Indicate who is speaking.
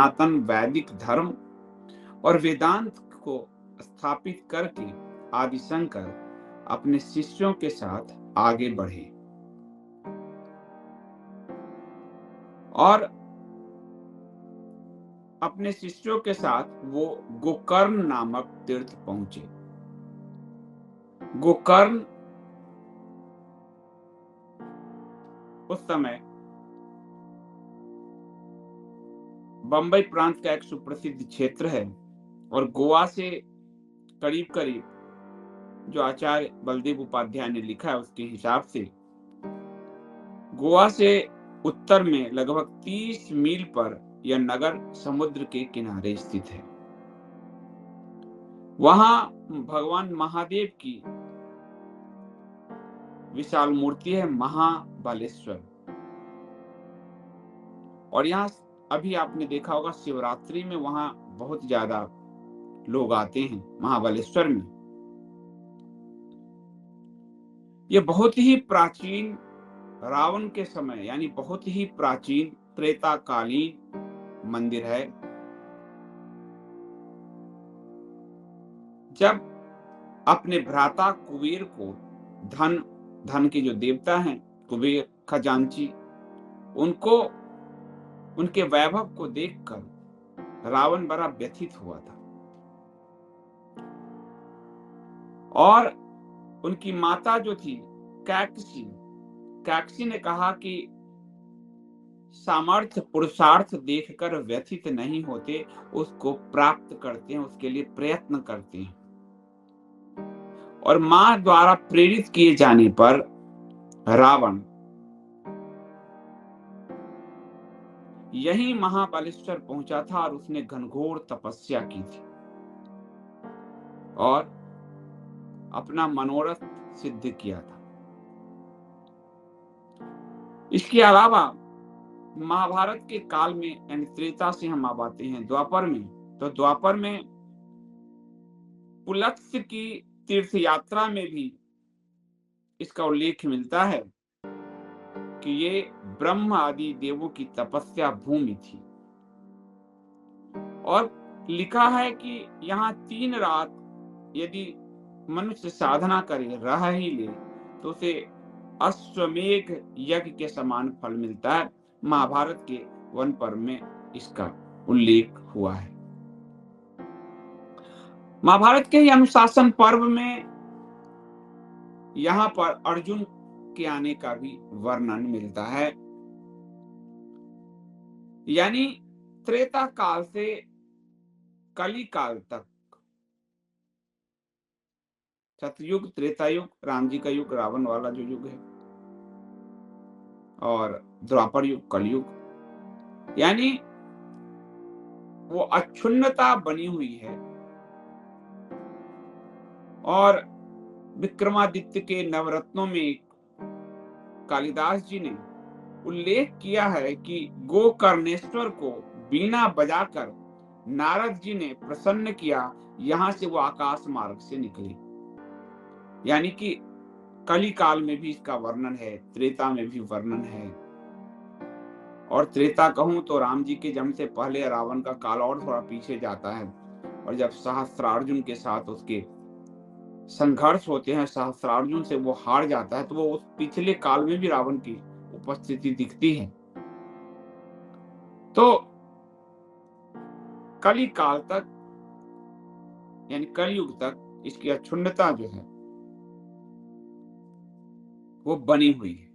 Speaker 1: सनातन वैदिक धर्म और वेदांत को स्थापित करके आदि शंकर अपने शिष्यों के साथ आगे बढ़े और अपने शिष्यों के साथ वो गोकर्ण नामक तीर्थ पहुंचे। गोकर्ण उस समय बंबई प्रांत का एक सुप्रसिद्ध क्षेत्र है और गोवा से करीब करीब, जो आचार्य बलदेव उपाध्याय ने लिखा है उसके हिसाब से, गोवा से उत्तर में लगभग 30 मील पर यह नगर समुद्र के किनारे स्थित है। वहां भगवान महादेव की विशाल मूर्ति है, महाबलेश्वर। और यहाँ अभी आपने देखा होगा शिवरात्रि में वहां बहुत ज्यादा लोग आते हैं महाबलेश्वर में। ये बहुत ही प्राचीन रावण के समय यानी बहुत ही प्राचीन त्रेताकालीन मंदिर है। जब अपने भ्राता कुबेर को धन के जो देवता हैं कुबेर खजांची, उनको उनके वैभव को देखकर रावण बड़ा व्यथित हुआ था और उनकी माता जो थी कैकसी ने कहा कि सामर्थ्य पुरुषार्थ देखकर व्यथित नहीं होते, उसको प्राप्त करते हैं, उसके लिए प्रयत्न करते हैं। और मां द्वारा प्रेरित किए जाने पर रावण यही महाबलेश्वर पहुंचा था और उसने घनघोर तपस्या की थी और अपना मनोरथ सिद्ध किया था। इसके अलावा महाभारत के काल में यानी त्रेता से हम अब आते हैं द्वापर में, तो द्वापर में पुलत्स्य की तीर्थ यात्रा में भी इसका उल्लेख मिलता है कि ये ब्रह्म आदि देवों की तपस्या भूमि थी और लिखा है कि यहाँ 3 रात यदि मनुष्य साधना करे, रह ही ले, तो उसे अश्वमेघ यज्ञ के समान फल मिलता है। महाभारत के वन पर्व में इसका उल्लेख हुआ है। महाभारत के अनुशासन पर्व में यहाँ पर अर्जुन के आने का भी वर्णन मिलता है। यानी त्रेता काल से कली काल तक, सतयुग, त्रेता युग, राम जी का युग, रावण वाला जो युग है, और द्वापर युग, कलयुग, यानी वो अक्षुण्णता बनी हुई है। और विक्रमादित्य के नवरत्नों में कालिदास जी ने उल्लेख किया है कि गोकर्णेश्वर को बीना बजाकर नारद जी ने प्रसन्न किया, यहां से वो आकाश मार्ग से निकले। यानी कि कली काल में भी इसका वर्णन है, त्रेता में भी वर्णन है। और त्रेता कहूं तो राम जी के जन्म से पहले रावण का काल और थोड़ा पीछे जाता है, और जब सहस्त्रार्जुन के साथ उसके संघर्ष होते हैं, सहस्त्रार्जुन से वो हार जाता है, तो वो उस पिछले काल में भी रावण की उपस्थिति दिखती है। तो कली काल तक यानी कलयुग तक इसकी अक्षुण्णता जो है वो बनी हुई है।